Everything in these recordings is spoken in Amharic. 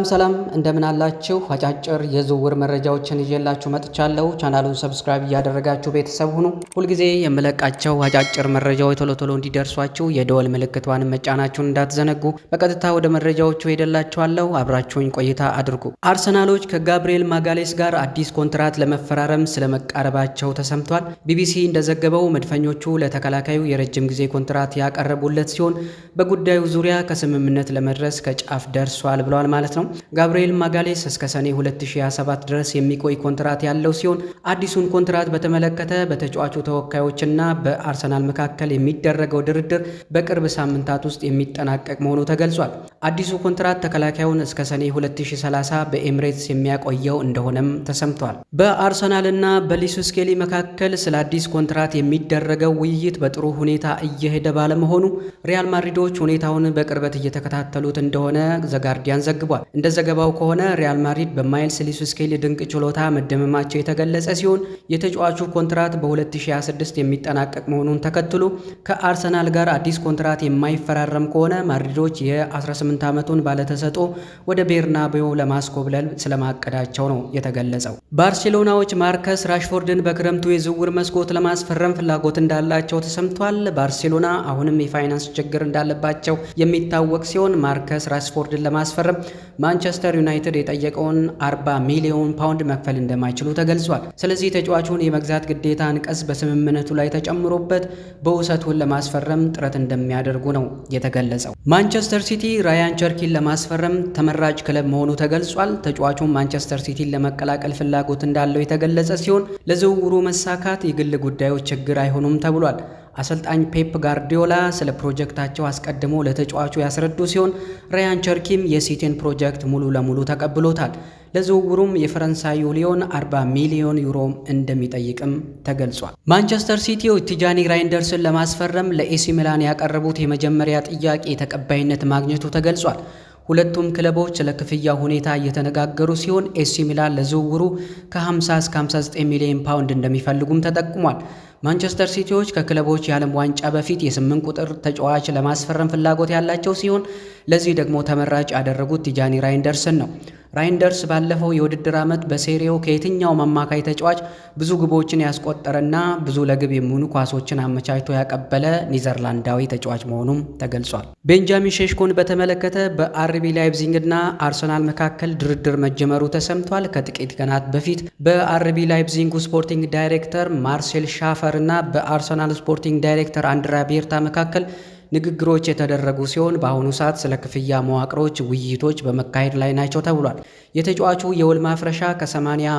ሰላም እንደምን አላችሁ? አጫጭር የዝውውር መረጃዎችን ይዤላችሁ መጥቻለሁ። ቻናሉን ሰብስክራይብ እያደረጋችሁ ቤተሰብ ሁኑ። ሁልጊዜ የምለቃቸው አጫጭር መረጃዎች ቶሎ እንዲደርሷችሁ የደወል ምልክቷን መጫናችሁን እንዳትዘነጉ። በቀጥታ ወደ መረጃዎቹ ሄደላችኋለሁ። አብራችሁኝ ቆይታ አድርጉ። አርሰናሎች ከጋብሪኤል ማጋሌስ ጋር አዲስ ኮንትራት ለመፈራረም ስለመቃረባቸው ተሰምቷል። ቢቢሲ እንደዘገበው መድፈኞቹ ለተከላካዩ የረጅም ጊዜ ኮንትራት ያቀረቡለት ሲሆን በጉዳዩ ዙሪያ ከስምምነት ለመድረስ ከጫፍ ደርሷል ብለዋል ማለት ነው። ጋብሪኤል ማጋሌስ እስከ ሰኔ 2027 ድረስ የሚቆይ ኮንትራት ያለው ሲሆን አዲሱን ኮንትራት በተመለከተ በተጫዋቹ ተወካዮችና በአርሰናል መካከል የሚደረገው ድርድር በቅርብ ሳምንታት ውስጥ የሚጠናቀቅ መሆኑ ተገልጿል። አዲሱ ኮንትራት ተከላካዩን እስከ ሰኔ 2030 በኤምሬትስ የሚያቆየው እንደሆነም ተሰምቷል። በአርሰናልና በሊሱ ስኬሊ መካከል ስለ አዲስ ኮንትራት የሚደረገው ውይይት በጥሩ ሁኔታ እየሄደ ባለመሆኑ ሪያል ማድሪዶች ሁኔታውን በቅርበት እየተከታተሉት እንደሆነ ዘጋርዲያን ዘግቧል። እንደ ዘገባው ከሆነ ሪያል ማድሪድ በማይልስ ሊሱ ስኬሊ ድንቅ ችሎታ መደመማቸው የተገለጸ ሲሆን የተጫዋቹ ኮንትራት በ2026 የሚጠናቀቅ መሆኑን ተከትሎ ከአርሰናል ጋር አዲስ ኮንትራት የማይፈራረም ከሆነ ማድሪዶች የ18 ዓመቱን ባለተሰጥኦ ወደ ቤርናቤው ለማስኮብለል ስለማቀዳቸው ነው የተገለጸው። ባርሴሎናዎች ማርከስ ራሽፎርድን በክረምቱ የዝውውር መስኮት ለማስፈረም ፍላጎት እንዳላቸው ተሰምቷል። ባርሴሎና አሁንም የፋይናንስ ችግር እንዳለባቸው የሚታወቅ ሲሆን ማርከስ ራሽፎርድን ለማስፈረም ማንቸስተር ዩናይትድ የጠየቀውን 40 ሚሊዮን ፓውንድ መክፈል እንደማይችሉ ተገልጿል። ስለዚህ ተጫዋቹን የመግዛት ግዴታ አንቀጽ በስምምነቱ ላይ ተጨምሮበት በውሰቱን ለማስፈረም ጥረት እንደሚያደርጉ ነው የተገለጸው። ማንቸስተር ሲቲ ራያን ቸርኪን ለማስፈረም ተመራጭ ክለብ መሆኑ ተገልጿል። ተጫዋቹን ማንቸስተር ሲቲን ለመቀላቀል ፍላጎት እንዳለው የተገለጸ ሲሆን ለዝውውሩ መሳካት የግል ጉዳዮች ችግር አይሆኑም ተብሏል። አሰልጣኝ ፔፕ ጋርዲዮላ ስለ ፕሮጀክታቸው አስቀድሞ ለተጫዋቹ ያስረዱ ሲሆን ራያን ቸርኪም የሲቲን ፕሮጀክት ሙሉ ለሙሉ ተቀብሎታል። ለዝውውሩም የፈረንሳዩ ሊዮን 40 ሚሊዮን ዩሮ እንደሚጠይቅም ተገልጿል። ማንቸስተር ሲቲው ቲጃኒ ራይንደርስን ለማስፈረም ለኤሲ ሚላን ያቀረቡት የመጀመሪያ ጥያቄ ተቀባይነት ማግኘቱ ተገልጿል። ሁለቱም ክለቦች ስለ ክፍያ ሁኔታ እየተነጋገሩ ሲሆን ኤሲ ሚላን ለዝውውሩ ከ50 እስከ 59 ሚሊዮን ፓውንድ እንደሚፈልጉም ተጠቁሟል። ማንቸስተር ሲቲዎች ከክለቦች የዓለም ዋንጫ በፊት የ8 ቁጥር ተጫዋች ለማስፈረም ፍላጎት ያላቸው ሲሆን ለዚህ ደግሞ ተመራጭ ያደረጉት ቲጃኒ ራይንደርስን ነው። ራይንደርስ ባለፈው የውድድር ዓመት በሴሪያው ከየትኛውም አማካይ ተጫዋች ብዙ ግቦችን ያስቆጠረና ብዙ ለግብ የሚሆኑ ኳሶችን አመቻችቶ ያቀበለ ኒዘርላንዳዊ ተጫዋች መሆኑም ተገልጿል። ቤንጃሚን ሼሽኮን በተመለከተ በአርቢ ላይፕዚግና አርሰናል መካከል ድርድር መጀመሩ ተሰምቷል። ከጥቂት ቀናት በፊት በአርቢ ላይፕዚጉ ስፖርቲንግ ዳይሬክተር ማርሴል ሻፈር እና በአርሰናል ስፖርቲንግ ዳይሬክተር አንድራ ቤርታ መካከል ንግግሮች የተደረጉ ሲሆን በአሁኑ ሰዓት ስለ ክፍያ መዋቅሮች ውይይቶች በመካሄድ ላይ ናቸው ተብሏል። የተጫዋቹ የውል ማፍረሻ ከ80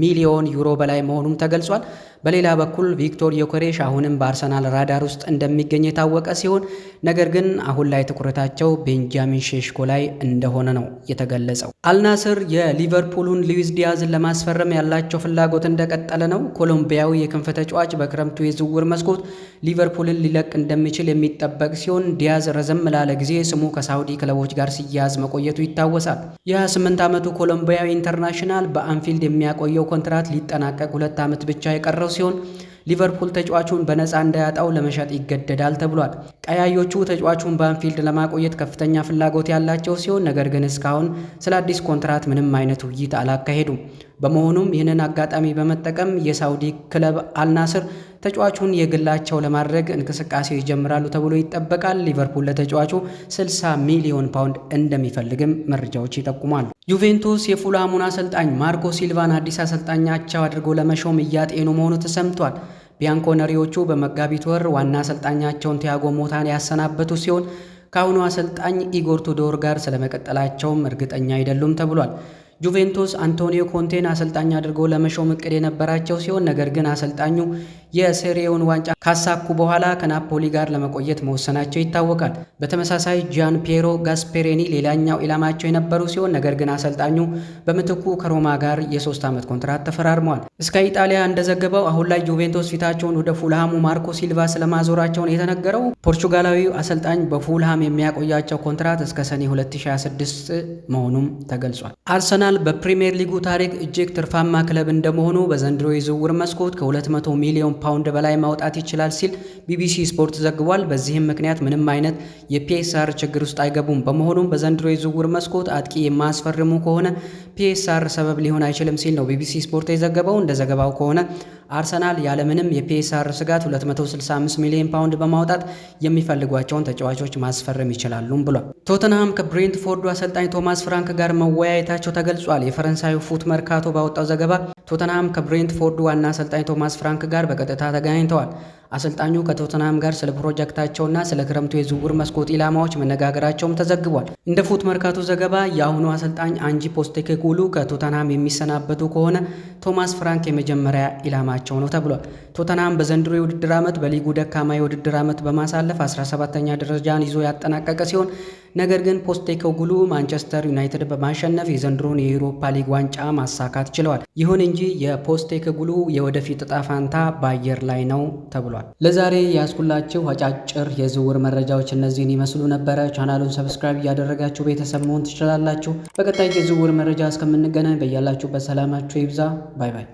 ሚሊዮን ዩሮ በላይ መሆኑም ተገልጿል። በሌላ በኩል ቪክቶር ዮኬሬሽ አሁንም በአርሰናል ራዳር ውስጥ እንደሚገኝ የታወቀ ሲሆን ነገር ግን አሁን ላይ ትኩረታቸው ቤንጃሚን ሼሽኮ ላይ እንደሆነ ነው የተገለጸው። አልናስር የሊቨርፑሉን ሉዊስ ዲያዝን ለማስፈረም ያላቸው ፍላጎት እንደቀጠለ ነው። ኮሎምቢያዊ የክንፍ ተጫዋች በክረምቱ የዝውውር መስኮት ሊቨርፑልን ሊለቅ እንደሚችል የሚጠበቅ ሲሆን ዲያዝ ረዘም ላለ ጊዜ ስሙ ከሳውዲ ክለቦች ጋር ሲያያዝ መቆየቱ ይታወሳል። የ28 ዓመቱ ኮሎምቢያዊ ኢንተርናሽናል በአንፊልድ የሚያቆየው ኮንትራት ሊጠናቀቅ 2 ዓመት ብቻ የቀረው ሲሆን ሊቨርፑል ተጫዋቹን በነፃ እንዳያጣው ለመሸጥ ይገደዳል ተብሏል። ቀያዮቹ ተጫዋቹን በአንፊልድ ለማቆየት ከፍተኛ ፍላጎት ያላቸው ሲሆን ነገር ግን እስካሁን ስለ አዲስ ኮንትራት ምንም አይነት ውይይት አላካሄዱም። በመሆኑም ይህንን አጋጣሚ በመጠቀም የሳውዲ ክለብ አልናስር ተጫዋቹን የግላቸው ለማድረግ እንቅስቃሴ ይጀምራሉ ተብሎ ይጠበቃል። ሊቨርፑል ለተጫዋቹ 60 ሚሊዮን ፓውንድ እንደሚፈልግም መረጃዎች ይጠቁማሉ። ዩቬንቱስ የፉልሃሙን አሰልጣኝ ማርኮ ሲልቫን አዲስ አሰልጣኛቸው አድርጎ ለመሾም እያጤኑ መሆኑ ተሰምቷል። ቢያንኮነሪዎቹ በመጋቢት ወር ዋና አሰልጣኛቸውን ቲያጎ ሞታን ያሰናበቱ ሲሆን ከአሁኑ አሰልጣኝ ኢጎር ቱዶር ጋር ስለመቀጠላቸውም እርግጠኛ አይደሉም ተብሏል። ጁቬንቱስ አንቶኒዮ ኮንቴን አሰልጣኝ አድርጎ ለመሾም እቅድ የነበራቸው ሲሆን ነገር ግን አሰልጣኙ የሴሪያውን ዋንጫ ካሳኩ በኋላ ከናፖሊ ጋር ለመቆየት መወሰናቸው ይታወቃል። በተመሳሳይ ጂያን ፒየሮ ጋስፔሬኒ ሌላኛው ኢላማቸው የነበሩ ሲሆን ነገር ግን አሰልጣኙ በምትኩ ከሮማ ጋር የ3 ዓመት ኮንትራት ተፈራርመዋል። ስካይ ኢጣሊያ እንደዘገበው አሁን ላይ ጁቬንቱስ ፊታቸውን ወደ ፉልሃሙ ማርኮ ሲልቫ ስለማዞራቸውን የተነገረው ፖርቹጋላዊው አሰልጣኝ በፉልሃም የሚያቆያቸው ኮንትራት እስከ ሰኔ 2026 መሆኑም ተገልጿል። አርሰናል አርሰናል በፕሪሚየር ሊጉ ታሪክ እጅግ ትርፋማ ክለብ እንደመሆኑ በዘንድሮ የዝውውር መስኮት ከ200 ሚሊዮን ፓውንድ በላይ ማውጣት ይችላል ሲል ቢቢሲ ስፖርት ዘግቧል። በዚህም ምክንያት ምንም አይነት የፒኤስአር ችግር ውስጥ አይገቡም። በመሆኑም በዘንድሮ የዝውውር መስኮት አጥቂ የማያስፈርሙ ከሆነ ፒኤስአር ሰበብ ሊሆን አይችልም ሲል ነው ቢቢሲ ስፖርት የዘገበው። እንደ ዘገባው ከሆነ አርሰናል ያለምንም የፒኤስአር ስጋት 265 ሚሊዮን ፓውንድ በማውጣት የሚፈልጓቸውን ተጫዋቾች ማስፈረም ይችላሉም ብሏል። ቶተንሃም ከብሬንትፎርዱ አሰልጣኝ ቶማስ ፍራንክ ጋር መወያየታቸው ተገልጿል። የፈረንሳዩ ፉት መርካቶ ባወጣው ዘገባ ቶተንሃም ከብሬንትፎርዱ ዋና አሰልጣኝ ቶማስ ፍራንክ ጋር በቀጥታ ተገናኝተዋል። አሰልጣኙ ከቶተንሃም ጋር ስለ ፕሮጀክታቸውና ስለ ክረምቱ የዝውውር መስኮት ኢላማዎች መነጋገራቸውም ተዘግቧል። እንደ ፉት መርካቶ ዘገባ የአሁኑ አሰልጣኝ አንጂ ፖስቴኮግሉ ከቶተንሃም የሚሰናበቱ ከሆነ ቶማስ ፍራንክ የመጀመሪያ ኢላማቸው ነው ተብሏል። ቶተንሃም በዘንድሮ የውድድር ዓመት በሊጉ ደካማ የውድድር ዓመት በማሳለፍ 17ኛ ደረጃን ይዞ ያጠናቀቀ ሲሆን ነገር ግን ፖስቴኮግሉ ማንቸስተር ዩናይትድ በማሸነፍ የዘንድሮን የዩሮፓ ሊግ ዋንጫ ማሳካት ችለዋል። ይሁን እንጂ የፖስቴኮግሉ የወደፊት እጣ ፋንታ በአየር ላይ ነው ተብሏል። ለዛሬ ያስኩላችሁ አጫጭር የዝውውር መረጃዎች እነዚህን ይመስሉ ነበረ። ቻናሉን ሰብስክራይብ እያደረጋችሁ ቤተሰብ መሆን ትችላላችሁ። በቀጣይ የዝውውር መረጃ እስከምንገናኝ በያላችሁበት ሰላማችሁ ይብዛ። ባይ ባይ።